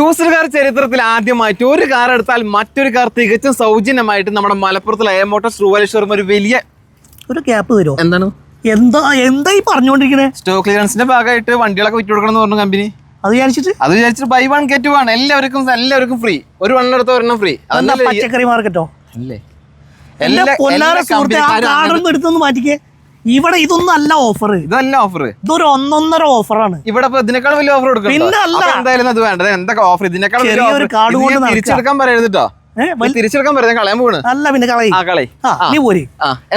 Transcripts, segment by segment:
Used car ചരിത്രത്തിൽ ആദ്യമായിട്ട് ഒരു കാർ എടുത്താൽ മറ്റൊരു കാർ തികച്ചും സൗജന്യമായിട്ട് നമ്മുടെ മലപ്പുറത്തുള്ള എ മോട്ടോഴ്സ് ട്രൂവാലി ഷോറൂം ഒരു വലിയ ഒരു ക്യാപ്പ് തരുമോ? എന്താണ് എന്താ ഈ പറഞ്ഞുകൊണ്ടിരിക്കുന്നത്? സ്റ്റോക്ക് ക്ലിയറൻസിന്റെ ഭാഗമായിട്ട് വണ്ടികളൊക്കെ വിറ്റ് കൊടുക്കണം എന്ന് പറഞ്ഞു കമ്പനി. അത് വിചാരിച്ചിട്ട് ബൈ വൺ ഗെറ്റ് വൺ എല്ലാവർക്കും ഫ്രീ. ഒരു വൺ എടുത്ത ഒരെണ്ണം ഫ്രീ. പച്ചക്കറി മാർക്കറ്റോ അല്ലേ? എടുത്തൊന്ന് മാറ്റിക്കേ. ഇവിടെ ഇതൊന്നും അല്ല ഓഫർ. ഇതല്ല ഓഫർ, ഇതൊരു ഒന്നൊന്നര ഓഫറാണ്. ഇവിടെ ഇതിനേക്കാൾ വലിയ ഓഫർ കൊടുക്കും. എന്തായാലും അത് വേണ്ടത് എന്തൊക്കെ ഓഫർ ഇതിനേക്കാൾ തിരിച്ചെടുക്കാൻ പറയരുതോ? തിരിച്ചെടുക്കാൻ പറയുന്നത് കളയാൻ പോണ് അല്ല, പിന്നെ നീ പോരി.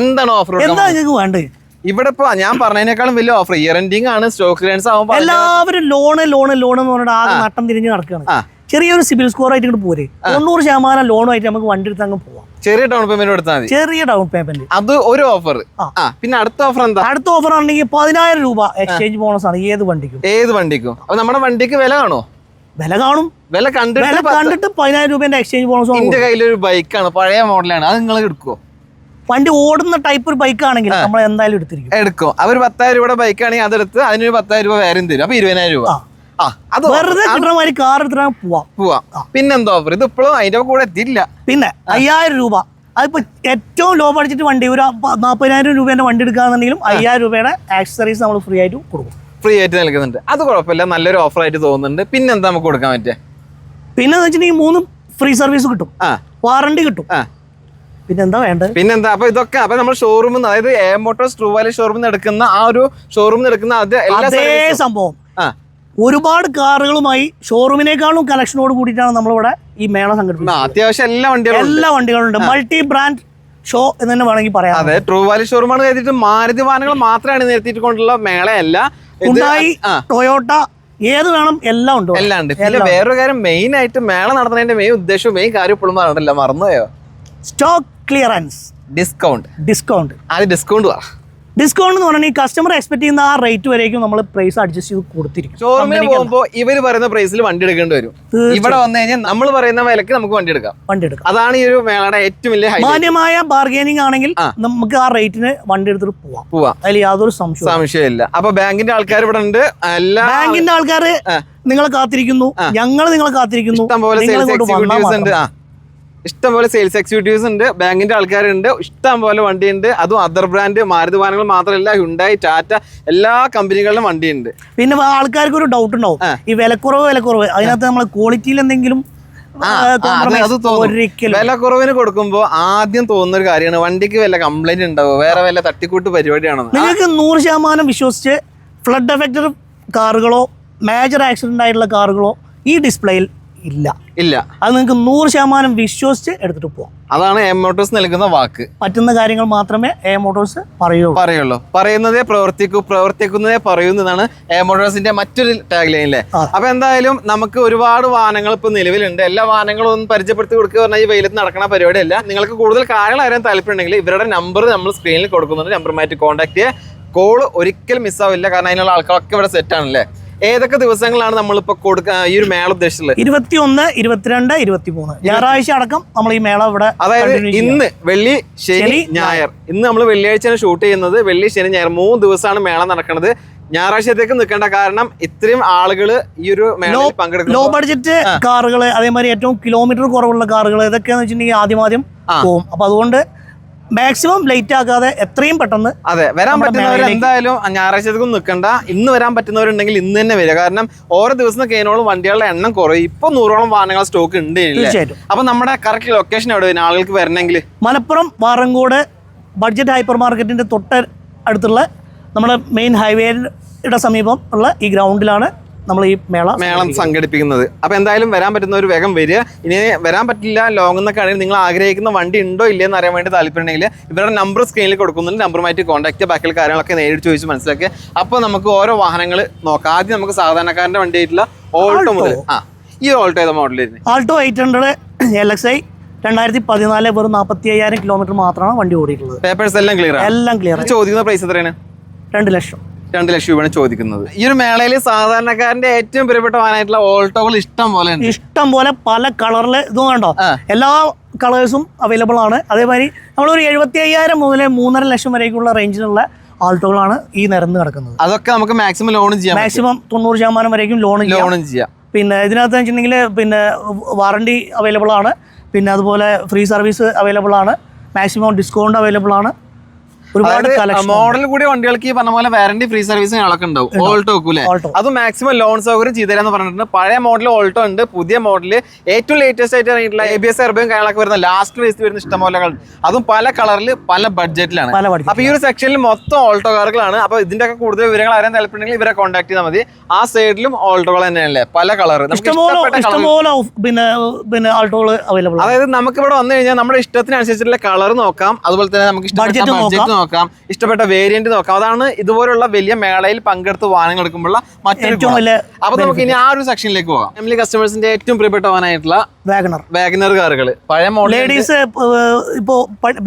എന്താണ് ഓഫർ? എന്താ നിങ്ങൾക്ക് വേണ്ടത്? ഇവിടെ ഇപ്പൊ ഞാൻ പറഞ്ഞതിനേക്കാളും വലിയ ഓഫർ ഇയർ എൻഡിങ് ആണ്. സ്റ്റോക്ക് ക്ലിയറൻസ് ആവുമ്പോൾ എല്ലാവരും ലോൺ എന്ന് പറഞ്ഞിട്ട് ആകെ നട്ടം തിരിഞ്ഞ് നടക്കുകയാണ്. ചെറിയൊരു സിബിൽ സ്കോർ ആയിട്ട് ഇങ്ങോട്ട് പോരെ. 90% ലോണുമായിട്ട് നമുക്ക് വണ്ടി എടുത്ത് അങ്ങ് പോവാം. ചെറിയ ഡൗൺ പേയ്മെന്റ് കൊടുത്താൽ മതി. ചെറിയ ഡൗൺ പേയ്മെന്റ്, അത് ഒരു ഓഫർ. പിന്നെ അടുത്ത ഓഫർ എന്താ? അടുത്ത ഓഫർ ആണെങ്കിൽ 10,000 രൂപ എക്സ്ചേഞ്ച് ബോണസ് ആണ് ഏത് വണ്ടിക്കും. അപ്പൊ നമ്മുടെ വണ്ടിക്ക് വില കാണോ? വില കാണും. വില കണ്ടിട്ട് 10,000 രൂപേന്റെ എക്സ്ചേഞ്ച് ബോണസ്. എന്റെ കയ്യിലൊരു ബൈക്കാണ്, പഴയ മോഡലാണ്. അത് നിങ്ങൾ എടുക്കുവോ? വണ്ടി ഓടുന്ന ടൈപ്പ് ഒരു ബൈക്ക് ആണെങ്കിൽ നമ്മൾ എന്തായാലും എടുക്കും. അവർ 10,000 രൂപയുടെ ബൈക്കാണെങ്കിൽ അതെടുത്ത് അതിനൊരു 10,000 രൂപ വേറെ തരും. അപ്പൊ 20,000 രൂപ വെറുതെ കിട്ടണമാതിരി കാർ എടുത്തിട്ട് പോവാം. പിന്നെന്താ ഓഫർ? ഇത് ഇപ്പോഴും അതിന്റെ കൂടെ എത്തിയില്ല. പിന്നെ 5,000 രൂപ. അതിപ്പോ ഏറ്റവും ലോ ബഡ്ജറ്റ് വണ്ടി ഒരു 40,000 രൂപേന്റെ വണ്ടി എടുക്കുകയാണെന്നുണ്ടെങ്കിലും 5,000 രൂപയുടെ ആക്സസറീസ് നമ്മൾ ഫ്രീ ആയിട്ട് കൊടുക്കും. ഫ്രീ ആയിട്ട് നൽകുന്നുണ്ട്. അത് കുഴപ്പമില്ല, നല്ലൊരു ഓഫർ ആയിട്ട് തോന്നുന്നുണ്ട്. പിന്നെന്താ നമുക്ക് കൊടുക്കാൻ പറ്റുക? പിന്നെ വെച്ചിട്ടുണ്ടെങ്കിൽ 3 ഫ്രീ സർവീസ് കിട്ടും, വാറണ്ടി കിട്ടും. പിന്നെന്താ വേണ്ടത്? പിന്നെന്താ? അപ്പൊ ഇതൊക്കെ അപ്പൊ നമ്മൾ ഷോറൂമിൽ നിന്ന്, അതായത് എ മോട്ടോഴ്സ് ട്രൂവാലി ഷോറൂമിൽ നിന്ന് എടുക്കുന്ന ആ ഒരു ഷോറൂമിൽ എടുക്കുന്ന അതേ സംഭവം ഒരുപാട് കാറുകളുമായി ഷോറൂമിനേക്കാളും കലക്ഷനോട് കൂടിയിട്ടാണ് നമ്മളിവിടെ ഈ മേള സംഘടിപ്പിക്കുന്നത്. അത്യാവശ്യം എല്ലാ വണ്ടികളും ഉണ്ട്. മൾട്ടി ബ്രാൻഡ് ഷോ എന്ന് തന്നെ വേണമെങ്കിൽ പറയാം. അതെ, ട്രൂവാലി ഷോറൂമാണ് കരുതിയിട്ട് മാരുതി വാഹനങ്ങൾ മാത്രമാണ് നിർത്തിയിട്ട് കൊണ്ടുള്ള മേളയല്ല. ടൊയോട്ട ഏത് വേണം എല്ലാം ഉണ്ട്. പിന്നെ വേറൊരു കാര്യം, മെയിൻ ആയിട്ട് മേള നടത്തുന്നതിന്റെ മെയിൻ ഉദ്ദേശവും മെയിൻ കാര്യം ഇപ്പോഴും പറഞ്ഞിട്ടില്ല, മറന്നുപോയോ? സ്റ്റോക്ക് ക്ലിയറൻസ്, ഡിസ്കൗണ്ട് എന്ന് പറഞ്ഞാൽ ഈ കസ്റ്റമർ എക്സ്പെക്ട് ചെയ്യുന്ന ആ റേറ്റ് വരേക്കും നമ്മൾ പ്രൈസ് അഡ്ജസ്റ്റ് ചെയ്ത് കൊടുത്തിരിക്കും. ഷോറൂമിൽ പോകുമ്പോൾ ഇവർ പറയുന്ന പ്രൈസിൽ വണ്ടി എടുക്കേണ്ടി വരും. ഇവിടെ വന്നു കഴിഞ്ഞാൽ നമ്മൾ പറയുന്ന വിലക്ക് നമുക്ക് വണ്ടി എടുക്കാം. അതാണ് ഈ ഒരു മേളയുടെ ഏറ്റവും വലിയ മാന്യമായ ബാർഗൈനിങ് ആണെങ്കിൽ നമുക്ക് ആ റേറ്റിന് വണ്ടി എടുത്തിട്ട് പോവാം. അതിൽ യാതൊരു സംശയമില്ല. അപ്പൊ ബാങ്കിന്റെ ആൾക്കാർ ഇവിടെ ഉണ്ട്. ബാങ്കിന്റെ ആൾക്കാർ നിങ്ങളെ കാത്തിരിക്കുന്നു, ഞങ്ങൾ നിങ്ങളെ കാത്തിരിക്കുന്നു. ഇഷ്ടംപോലെ സെയിൽസ് എക്സിക്യൂട്ടീവ്സ് ഉണ്ട്, ബാങ്കിന്റെ ആൾക്കാരുണ്ട്, ഇഷ്ടംപോലെ വണ്ടിയുണ്ട്. അതും അതർ ബ്രാൻഡ് മാരുതി വാഹനങ്ങൾ മാത്രമല്ല, ഹ്യുണ്ടായി, ടാറ്റ, എല്ലാ കമ്പനികളിലും വണ്ടിയുണ്ട്. പിന്നെ ആൾക്കാർക്ക് ഒരു ഡൗട്ട് ഉണ്ടാവും, ഈ വിലക്കുറവ് അതിനകത്ത് നമ്മൾ ക്വാളിറ്റിയിൽ എന്തെങ്കിലും വില കുറവിന് കൊടുക്കുമ്പോ ആദ്യം തോന്നുന്ന ഒരു കാര്യമാണ് വണ്ടിക്ക് വല്ല കംപ്ലൈന്റ് ഉണ്ടാവോ, വേറെ വല്ല തട്ടിക്കൂട്ട് പരിപാടിയാണോ? നിങ്ങൾക്ക് 100% വിശ്വസിച്ച് ഫ്ലഡ് എഫക്റ്റഡ് കാറുകളോ മേജർ ആക്സിഡന്റ് ആയിട്ടുള്ള കാറുകളോ ഈ ഡിസ്പ്ലേയിൽ ഇല്ല. അത് നിങ്ങൾക്ക് 100% വിശ്വസിച്ച് എടുത്തിട്ട് പോവാം. അതാണ് എ മോട്ടോഴ്സ് നൽകുന്ന വാക്ക്. പറ്റുന്ന കാര്യങ്ങൾ മാത്രമേ എ മോട്ടോഴ്സ് പറയുള്ളൂ. പറയുന്നതേ പ്രവർത്തിക്കുന്നതേ പറയുന്നതാണ് എ മോട്ടോഴ്സിന്റെ മറ്റൊരു ടാഗ് ലൈനിലെ. അപ്പൊ എന്തായാലും നമുക്ക് ഒരുപാട് വാഹനങ്ങൾ ഇപ്പൊ നിലവിലുണ്ട്. എല്ലാ വാഹനങ്ങളും ഒന്ന് പരിചയപ്പെടുത്തി കൊടുക്കുക പറഞ്ഞാൽ ഈ വെയിലത്ത് നടക്കുന്ന പരിപാടിയല്ല. നിങ്ങൾക്ക് കൂടുതൽ കാര്യങ്ങൾ അറിയാൻ താല്പര്യമുണ്ടെങ്കിൽ ഇവരുടെ നമ്പർ നമ്മൾ സ്ക്രീനിൽ കൊടുക്കുന്നുണ്ട്. നമ്പറുമായിട്ട് കോൺടാക്ട് ചെയ്യുക. കോള് ഒരിക്കലും മിസ്സാവില്ല, കാരണം അതിനുള്ള ആൾക്കാരൊക്കെ ഇവിടെ സെറ്റ് ആണല്ലേ. ഏതൊക്കെ ദിവസങ്ങളാണ് നമ്മളിപ്പോ ഈ ഒരു മേള ഉദ്ദേശിച്ചുള്ളത്? 21, 22, 23 ഞായറാഴ്ച അടക്കം നമ്മൾ ഈ മേള ഇവിടെ. അതായത് ഇന്ന് വെള്ളി, ശനി, ഞായർ. ഇന്ന് നമ്മൾ വെള്ളിയാഴ്ചയാണ് ഷൂട്ട് ചെയ്യുന്നത്. വെള്ളി, ശനി, ഞായർ 3 ദിവസമാണ് മേള നടക്കുന്നത്. ഞായറാഴ്ചത്തേക്ക് നിൽക്കേണ്ട കാരണം ഇത്രയും ആളുകൾ ഈ ഒരു മേളയിൽ പങ്കെടുക്കും. ലോ ബഡ്ജറ്റ് കാറുകൾ, അതേമാതിരി ഏറ്റവും കിലോമീറ്റർ കുറവുള്ള കാറുകൾ, ഇതൊക്കെയാന്ന് വെച്ചിട്ടുണ്ടെങ്കിൽ ആദ്യം പോകും. അപ്പൊ അതുകൊണ്ട് മാക്സിമം ലേറ്റ് ആക്കാതെ എത്രയും പെട്ടെന്ന് വരാൻ പറ്റുന്നവർ എന്തായാലും ഞായറാഴ്ചത്തേക്കും നിൽക്കണ്ട. ഇന്ന് വരാൻ പറ്റുന്നവരുണ്ടെങ്കിൽ ഇന്ന് തന്നെ വരിക. കാരണം ഓരോ ദിവസം കഴിഞ്ഞോളം വണ്ടികളുടെ എണ്ണം കുറയും. ഇപ്പൊ 100ഓളം വാഹനങ്ങൾ സ്റ്റോക്ക് ഉണ്ട്. അപ്പൊ നമ്മുടെ കറക്റ്റ് ലൊക്കേഷൻ എവിടെ വരും ആളുകൾക്ക് വരണമെങ്കിൽ? മലപ്പുറം വാറങ്കോട് ബഡ്ജറ്റ് ഹൈപ്പർ മാർക്കറ്റിന്റെ തൊട്ട് അടുത്തുള്ള നമ്മുടെ മെയിൻ ഹൈവേയുടെ സമീപം ഉള്ള ഈ ഗ്രൗണ്ടിലാണ് നമ്മൾ ഈ മേളം സംഘടിപ്പിക്കുന്നത്. അപ്പൊ എന്തായാലും വരാൻ പറ്റുന്നവർ വേഗം വരിക. ഇനി വരാൻ പറ്റില്ല, ലോങ് എന്നൊക്കെ ആണെങ്കിൽ നിങ്ങൾ ആഗ്രഹിക്കുന്ന വണ്ടി ഉണ്ടോ ഇല്ലയെന്ന് അറിയാൻ വേണ്ടി താല്പര്യമുണ്ടെങ്കിൽ ഇവരുടെ നമ്പർ സ്ക്രീനിൽ കൊടുക്കുന്നുണ്ട്. നമ്പറുമായിട്ട് കോൺടാക്ട് ചെയ്യുക. ബാക്കിയുള്ള കാര്യങ്ങളൊക്കെ നേരിട്ട് ചോദിച്ച് മനസ്സിലാക്കുക. അപ്പോൾ നമുക്ക് ഓരോ വാഹനങ്ങൾ നോക്കാം. ആദ്യം നമുക്ക് സാധാരണക്കാരന്റെ വണ്ടി ആയിട്ടുള്ള ഓൾട്ടോ മുതൽ. ഈ ഓൾട്ടോ ഏതാ മോഡലായിരുന്നു? ആൾട്ടോ 800 LXI 2014 വെറും 45,000 കിലോമീറ്റർ മാത്രമാണ് വണ്ടി ഓടിയിട്ടുള്ളത്. പേപ്പേഴ്സ് എല്ലാം ക്ലിയർ. ചോദിക്കുന്ന പ്രൈസ് എത്രയാണ്? 2 ലക്ഷം രൂപയാണ് ചോദിക്കുന്നത്. ഈ ഒരു മേളയിൽ സാധാരണക്കാരന്റെ ഏറ്റവും പ്രിയപ്പെട്ട വാഹനമായിട്ടുള്ള ഓൾട്ടോകൾ ഇഷ്ടം പോലെ പല കളറിൽ ഇതും കണ്ടോ, എല്ലാ കളേഴ്സും അവൈലബിൾ ആണ്. അതേമാതിരി നമ്മളൊരു 75,000 മുതൽ 3.5 ലക്ഷം വരേക്കുള്ള റേഞ്ചിലുള്ള ആൾട്ടോകളാണ് ഈ നിരന്ന് കിടക്കുന്നത്. അതൊക്കെ നമുക്ക് മാക്സിമം ലോണും ചെയ്യാം. മാക്സിമം 90% വരേക്കും ലോണും ചെയ്യാം. പിന്നെ ഇതിനകത്ത് വെച്ചിട്ടുണ്ടെങ്കിൽ പിന്നെ വാറണ്ടി അവൈലബിൾ ആണ്, പിന്നെ അതുപോലെ ഫ്രീ സർവീസ് അവൈലബിൾ ആണ്, മാക്സിമം ഡിസ്കൗണ്ട് അവൈലബിൾ ആണ്. ഒരുപാട് മോഡൽ കൂടി വണ്ടികൾക്ക് ഈ പറഞ്ഞ പോലെ വാറണ്ടി ഫ്രീ സർവീസ് ഞങ്ങളൊക്കെ ഉണ്ടാവും. ഓൾട്ടോ വെക്കൂലേ, അത് മാക്സിമം ലോൺ സൗകര്യം ചെയ്തുതരാന്ന് പറഞ്ഞിട്ടുണ്ട്. പഴയ മോഡൽ ഓൾട്ടോ ഉണ്ട്, പുതിയ മോഡൽ ഏറ്റവും ലേറ്റസ്റ്റ് ആയിട്ട് ഇറങ്ങിയിട്ടുള്ള ABS എയർബാഗും കാര്യങ്ങളൊക്കെ വരുന്ന ലാസ്റ്റ് റേസ് വരുന്ന ഇഷ്ടംപോലെ അതും പല കളറിൽ പല ബഡ്ജറ്റിലാണ്. അപ്പൊ ഈ ഒരു സെക്ഷനിൽ മൊത്തം ഓൾട്ടോ കാറുകളാണ്. അപ്പൊ ഇതിന്റെ ഒക്കെ കൂടുതൽ വിവരങ്ങൾ അറിയാൻ താല്പര്യമുണ്ടെങ്കിൽ ഇവരെ കോൺടാക്ട് ചെയ്താൽ മതി. ആ സൈഡിലും ഓൾട്ടോകൾ തന്നെയല്ലേ, പല കളർ പിന്നെ ആൾട്ടോകൾ അവൈലബിൾ. അതായത് നമുക്ക് ഇവിടെ വന്നു കഴിഞ്ഞാൽ നമ്മുടെ ഇഷ്ടത്തിനനുസരിച്ചുള്ള കളർ നോക്കാം, അതുപോലെ തന്നെ നമുക്ക് ഇഷ്ടപ്പെട്ട ബഡ്ജറ്റ് നോക്കാം, ഇഷ്ടപ്പെട്ട വേരിയന്റ് നോക്കാം. അതാണ് ഇതുപോലുള്ള വലിയ മേളയിൽ പങ്കെടുത്ത് വാഹനങ്ങൾ എടുക്കുമ്പോഴുള്ള മറ്റൊരു. അപ്പൊ നമുക്ക് ഇനി ആ ഒരു സെക്ഷനിലേക്ക് പോകാം. ഫാമിലി കസ്റ്റമേഴ്സിന്റെ ഏറ്റവും പ്രിയപ്പെട്ട വാഹനമായിട്ടുള്ള വാഗനർ കാറുകൾ, പഴയ മോഡൽ. ലേഡീസ് ഇപ്പോ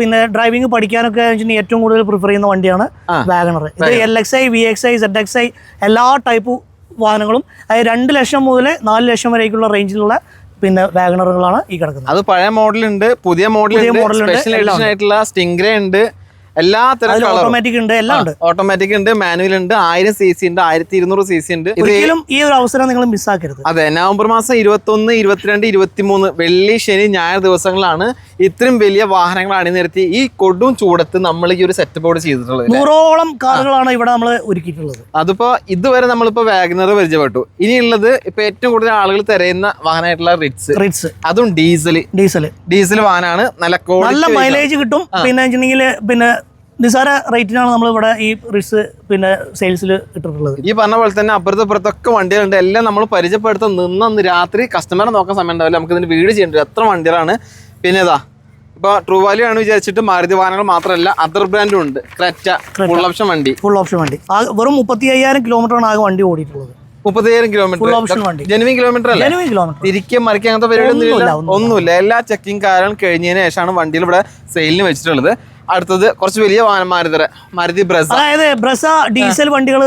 പിന്നെ ഡ്രൈവിംഗ് പഠിക്കാനൊക്കെ ഏറ്റവും കൂടുതൽ പ്രിഫർ ചെയ്യുന്ന വണ്ടിയാണ് വാഗനർ. ഇത് LXi, VXi, ZXi എല്ലാ ടൈപ്പ് വാഹനങ്ങളും, അതായത് 2 ലക്ഷം മുതൽ 4 ലക്ഷം വരേക്കുള്ള റേഞ്ചിലുള്ള പിന്നെ വാഗണറുകളാണ് ഈ കിടക്കുന്നത്. അത് പഴയ മോഡലുണ്ട്, പുതിയ മോഡലുണ്ട്, സ്പെഷ്യൽ എഡിഷൻ ആയിട്ടുള്ള സ്റ്റിംഗ്രേ ഉണ്ട്, എല്ലാ തരം ഓട്ടോമാറ്റിക് ഉണ്ട്, എല്ലാം ഉണ്ട്. ഓട്ടോമാറ്റിക് ഉണ്ട്, മാനുവൽ ഉണ്ട്, 1000 cc ഉണ്ട്, 1200 cc ഉണ്ട്. ഒരിക്കലും ഈ ഒരു അവസരം നിങ്ങൾ മിസ്സാക്കരുത്. അതെ, നവംബർ മാസം 21, 22, 23 വെള്ളി, ശനി, ഞായർ ദിവസങ്ങളാണ് ഇത്രയും വലിയ വാഹനങ്ങൾ അണിനിരത്തി ഈ കൊടും ചൂടത്ത് നമ്മൾ ഈ ഒരു സെറ്റപ്പോട് ചെയ്തിട്ടുള്ളത്. 100ഓളം കാറുകളാണ് ഇവിടെ നമ്മൾ ഒരുക്കിയിട്ടുള്ളത്. അതിപ്പോ ഇതുവരെ നമ്മളിപ്പോ വാഗനർ പരിചയപ്പെട്ടു. ഇനിയുള്ളത് ഇപ്പൊ ഏറ്റവും കൂടുതൽ ആളുകൾ തിരയുന്ന വാഹനമായിട്ടുള്ള റിറ്റ്സ്. അതും ഡീസൽ വാഹനമാണ്. നല്ല മൈലേജ് കിട്ടും. പിന്നെ നിസാര റേറ്റിനാണ് നമ്മൾ ഇവിടെ ഈ റിറ്റ്സ് പിന്നെ സെയിൽസിൽ ഇട്ടിട്ടുള്ളത്. ഈ പറഞ്ഞ പോലെ തന്നെ അപ്പുറത്തൊക്കെ വണ്ടികളുണ്ട്. എല്ലാം നമ്മൾ പരിചയപ്പെടുത്താൻ നിന്ന് രാത്രി കസ്റ്റമറെ നോക്കാൻ സമയം ഉണ്ടാവില്ല. നമുക്ക് ഇതിന് വീട് ചെയ്യേണ്ടത് എത്ര വണ്ടികളാണ്. പിന്നെ ഇപ്പൊ ട്രൂ വാല്യൂ ആണ് വിചാരിച്ചിട്ട് മാരുതി വാഹനങ്ങൾ മാത്രമല്ല അതർ ബ്രാൻഡും ഉണ്ട്. ക്രെറ്റ ഫുൾ ഓപ്ഷൻ വണ്ടി വെറും 35,000 കിലോമീറ്ററാണ് ആകെ വണ്ടി ഓടിയിട്ടുള്ളത്. 30,000 കിലോമീറ്റർ ജെനുവിൻ കിലോമീറ്റർ അല്ല, തിരികെ മറിക്കാൻ അങ്ങനത്തെ പരിപാടി ഒന്നുമില്ല. എല്ലാ ചെക്കിങ് കാരണം കഴിഞ്ഞതിന് ശേഷമാണ് വണ്ടിയിൽ ഇവിടെ സെയിലിന് വെച്ചിട്ടുള്ളത്. അടുത്തത് കുറച്ച് വലിയ വാഹനന്മാർ, മാരുതി ബ്രസ. അതായത് ബ്രസ ഡീസൽ വണ്ടികൾ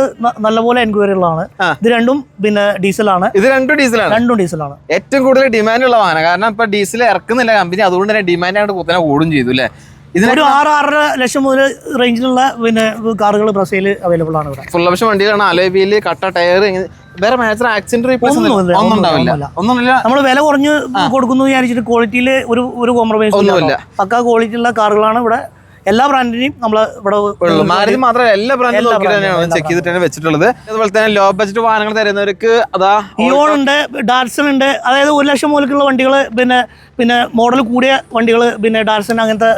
നല്ലപോലെ എൻക്വയറികളാണ്. ഇത് രണ്ടും പിന്നെ ഡീസലാണ്. ഇത് രണ്ടും ഡീസലാണ്. ഏറ്റവും കൂടുതൽ ഡിമാൻഡ് ഉള്ള വാഹനം. കാരണം ഇപ്പൊ ഡീസൽ ഇറക്കുന്നില്ല കമ്പനി, അതുകൊണ്ട് തന്നെ ഡിമാൻഡ് ആയിട്ട് കുത്തനെ കൂടും ചെയ്തു അല്ലേ. ഇതിനൊരു 6-6.5 ലക്ഷം മുതൽ റേഞ്ചിലുള്ള പിന്നെ കാറുകൾ ബ്രസയിൽ അവൈലബിൾ ആണ് ഇവിടെ. ഫുൾ ഓപ്ഷൻ വണ്ടികളാണ്. അലോയ് വീല്, കട്ട ടയർ, വേറെ മേജർ ആക്സിഡന്റ് ഒന്നും ഉണ്ടാവില്ല. നമ്മൾ വില കുറഞ്ഞ് കൊടുക്കുന്നു വിചാരിച്ചിട്ട് ക്വാളിറ്റിയിൽ ഒരു കോംപ്രമൈസ് ഒന്നുമില്ല. പക്കാ ക്വാളിറ്റി ഉള്ള കാറുകളാണ് ഇവിടെ. എല്ലാ ബ്രാൻഡിനെയും നമ്മൾ ഇവിടെ മാരുതി മാത്രമല്ല എല്ലാ ബ്രാൻഡും ചെക്ക് ചെയ്തിട്ടാണ് വെച്ചിട്ടുള്ളത്. അതുപോലെ തന്നെ ലോ ബഡ്ജറ്റ് വാഹനങ്ങൾ തരുന്നവർക്ക് ഇയോൺ ഉണ്ട്, ഡാറ്റ്സൺ ഉണ്ട്. അതായത് 1 ലക്ഷം മുതലുള്ള വണ്ടികൾ, പിന്നെ മോഡൽ കൂടിയ വണ്ടികൾ, പിന്നെ ഡാറ്റ്സൺ അങ്ങനത്തെ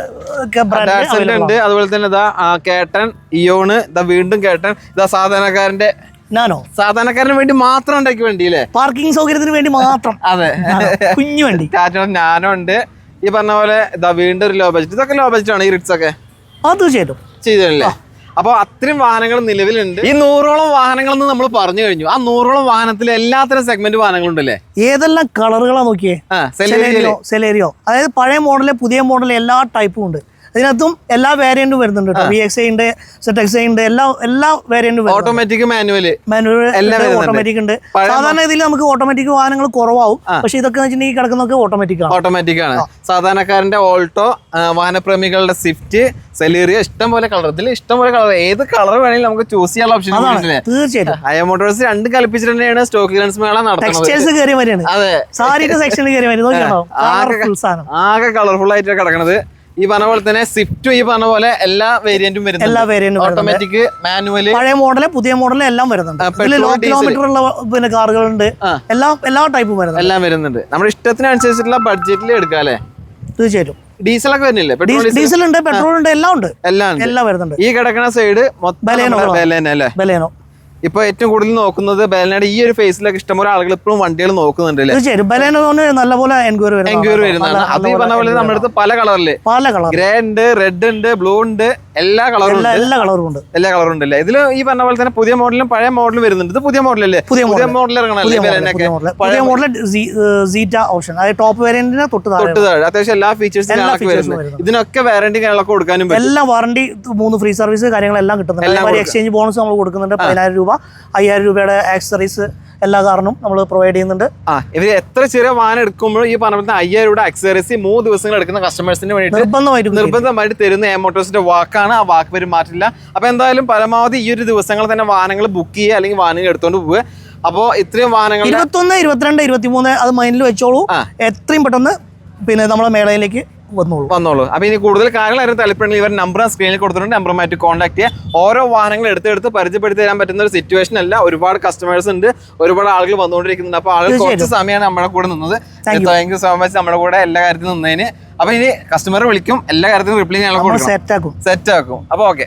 ബ്രാൻഡ് ഉണ്ട്. അതുപോലെ തന്നെ കേട്ടൺ, ഇയോണ്, വീണ്ടും കേട്ടൺ, സാധാരണക്കാരന്റെ സാധാരണക്കാരന് വേണ്ടി മാത്രം ഉണ്ടാക്കിയ വണ്ടി അല്ലേ, പാർക്കിംഗ് സൗകര്യത്തിന് വേണ്ടി മാത്രം. അതെ, കുഞ്ഞു വണ്ടി. നാനോ ഉണ്ട്. ഈ പറഞ്ഞ പോലെ വീണ്ടും ഒരു ലോ ബഡ്ജറ്റ്. ഇതൊക്കെ ലോ ബഡ്ജറ്റ് ആണ് ഈ റിറ്റ്സ് ഒക്കെ. തീർച്ചയായിട്ടും ചെയ്തല്ലേ. അപ്പൊ അത്രയും വാഹനങ്ങൾ നിലവിലുണ്ട്. ഈ 100ഓളം വാഹനങ്ങൾ നമ്മൾ പറഞ്ഞു കഴിഞ്ഞു. ആ 100ഓളം വാഹനത്തിൽ എല്ലാത്തരം സെഗ്മെന്റ് വാഹനങ്ങളുണ്ടല്ലേ. ഏതെല്ലാം കളറുകളാ നോക്കിയേ. സെലേരിയോ, അതായത് പഴയ മോഡല്, പുതിയ മോഡല്, എല്ലാ ടൈപ്പും ഉണ്ട്. അതിനകത്തും എല്ലാ വേരിയന്റും വരുന്നുണ്ട്. VXi ഉണ്ട്, ZXi ഉണ്ട്, എല്ലാ വേരിയന്റും. ഓട്ടോമാറ്റിക്, മാനുവൽ ഓട്ടോമാറ്റിക് ഉണ്ട്. സാധാരണ ഇതിൽ നമുക്ക് ഓട്ടോമാറ്റിക് വാഹനങ്ങൾ കുറവാകും. പക്ഷെ ഇതൊക്കെ വെച്ചിട്ടുണ്ടെങ്കിൽ കിടക്കുന്നൊക്കെ ഓട്ടോമാറ്റിക് ആണ്. സാധാരണക്കാരന്റെ ഓൾട്ടോ, വാഹനപ്രേമികളുടെ സ്വിഫ്റ്റ്, സെലേറിയോ, ഇഷ്ടംപോലെ കളർ. ഇതിൽ ഇഷ്ടംപോലെ കളർ, ഏത് കളർ വേണമെങ്കിലും നമുക്ക് ചൂസ് ചെയ്യാനുള്ള ഓപ്ഷൻ. തീർച്ചയായിട്ടും അയ മോട്ടോഴ്സ് 2 കൽപ്പിച്ചിട്ട് തന്നെയാണ് സ്റ്റോക്ക് ക്ലിയറൻസ് മേള നടത്തുന്നത്. അതെ, സാരിയുടെ സെക്ഷനിൽ കയറി വരുന്നത്. ആകെ കളർഫുൾ ആയിട്ട് കിടക്കണത്. ഈ പറഞ്ഞ പോലെ തന്നെ സ്വിഫ്റ്റും ഈ പറഞ്ഞ പോലെ എല്ലാ വേരിയന്റും വരുന്നുണ്ട്. ഓട്ടോമാറ്റിക്, മാനുവൽ, പഴയ മോഡല്, പുതിയ മോഡല് എല്ലാം വരുന്നുണ്ട്. ലോ കിലോമീറ്റർ ഉള്ള പിന്നെ കാറുകളുണ്ട്. എല്ലാ ടൈപ്പും എല്ലാം വരുന്നുണ്ട്. നമ്മുടെ ഇഷ്ടത്തിനനുസരിച്ചുള്ള ബഡ്ജറ്റിൽ എടുക്കാം അല്ലേ. തീർച്ചയായിട്ടും. ഡീസലൊക്കെ വരുന്നില്ലേ? ഡീസൽ ഉണ്ട്, പെട്രോൾ ഉണ്ട്, എല്ലാം വരുന്നുണ്ട്. ഈ കിടക്കുന്ന സൈഡ് ബലേനോ. ഇപ്പൊ ഏറ്റവും കൂടുതൽ നോക്കുന്നത് ബലേനയുടെ ഈ ഒരു ഫേസിലൊക്കെ ഇഷ്ടംപോലെ ആളുകൾ ഇപ്പോഴും വണ്ടികൾ നോക്കുന്നുണ്ട്. നല്ലപോലെ എൻക്വയറി വരുന്നതാണ്. അത് ഈ പറഞ്ഞ പോലെ നമ്മുടെ അടുത്ത് പല കളറില്, ഗ്രേ ഉണ്ട്, റെഡ് ഉണ്ട്, ബ്ലൂ ഉണ്ട്, എല്ലാ കളറും ഉണ്ട് അല്ലേ. ഇതില് ഈ പറഞ്ഞ പോലെ തന്നെ പുതിയ മോഡലും പഴയ മോഡലും വരുന്നുണ്ട്. ഇത് പുതിയ മോഡലല്ലേ, പുതിയ മോഡൽ ഓപ്ഷൻ, ടോപ്പ് വേരിയന്റിന് തൊട്ട് താഴെ അത്യാവശ്യം എല്ലാ ഫീച്ചേഴ്സും വരുന്നത്. ഇതിനൊക്കെ വാറണ്ടി കാര്യങ്ങളൊക്കെ കൊടുക്കാനും എല്ലാ വാറണ്ടി 3 ഫ്രീ സർവീസ് കാര്യങ്ങളെല്ലാം കിട്ടുന്നുണ്ട്. എക്സ്ചേഞ്ച് ബോണസ് നമ്മൾ കൊടുക്കുന്നുണ്ട്. 10,000 രൂപ, 5,000 രൂപയുടെ ആക്സസറീസ് എല്ലാ കാറിനും നമ്മൾ പ്രൊവൈഡ് ചെയ്യുന്നുണ്ട്. ഇവര് എത്ര ചെറിയ വാഹനം എടുക്കുമ്പോഴും ഈ പറഞ്ഞ 5,000 രൂപയുടെ ആക്സസറീസ് 3 ദിവസങ്ങൾ എടുക്കുന്ന കസ്റ്റമേഴ്സിന് വേണ്ടി നിർബന്ധമായിട്ട് തരുന്ന എ മോട്ടോഴ്സിന്റെ വാക്കാണ്. ആ വാക്ക് പേര് മാറ്റില്ല. അപ്പൊ എന്തായാലും പരമാവധി ഈ ഒരു ദിവസങ്ങൾ തന്നെ വാഹനങ്ങൾ ബുക്ക് ചെയ്യുക, അല്ലെങ്കിൽ വാഹനങ്ങൾ എടുത്തുകൊണ്ട് പോവുക. അപ്പോൾ ഇത്രയും വാഹനങ്ങൾ 21, 22, 23 അത് മൈൻഡിൽ വെച്ചോളൂ. എത്രയും പെട്ടെന്ന് പിന്നെ നമ്മളെ മേളയിലേക്ക് വന്നോളൂ. അപ്പൊ ഇനി കൂടുതൽ കാര്യങ്ങൾ താല്പര്യമുണ്ടെങ്കിൽ ഇവർ നമ്പർ സ്ക്രീനിൽ കൊടുത്തിട്ടുണ്ട്, നമ്പറുമായിട്ട് കോൺടാക്ട് ചെയ്യുക. ഓരോ വാഹനങ്ങൾ എടുത്ത് പരിചയപ്പെടുത്തി തരാൻ പറ്റുന്ന ഒരു സിറ്റുവേഷൻ അല്ല. ഒരുപാട് കസ്റ്റമേഴ്സ് ഉണ്ട്, ഒരുപാട് ആളുകൾ വന്നുകൊണ്ടിരിക്കുന്നുണ്ട്. അപ്പൊ ആളുകൾ കുറച്ച് സമയമാണ് നമ്മുടെ കൂടെ നിന്നത്. താങ്ക് യു സോ മച്ച് നമ്മുടെ കൂടെ എല്ലാ കാര്യത്തിലും നിന്നതിന്. അപ്പൊ ഇനി കസ്റ്റമർ വിളിക്കും, എല്ലാ കാര്യത്തിനും റിപ്ലൈ ഞങ്ങൾ സെറ്റ് ആക്കും. അപ്പൊ ഓക്കെ.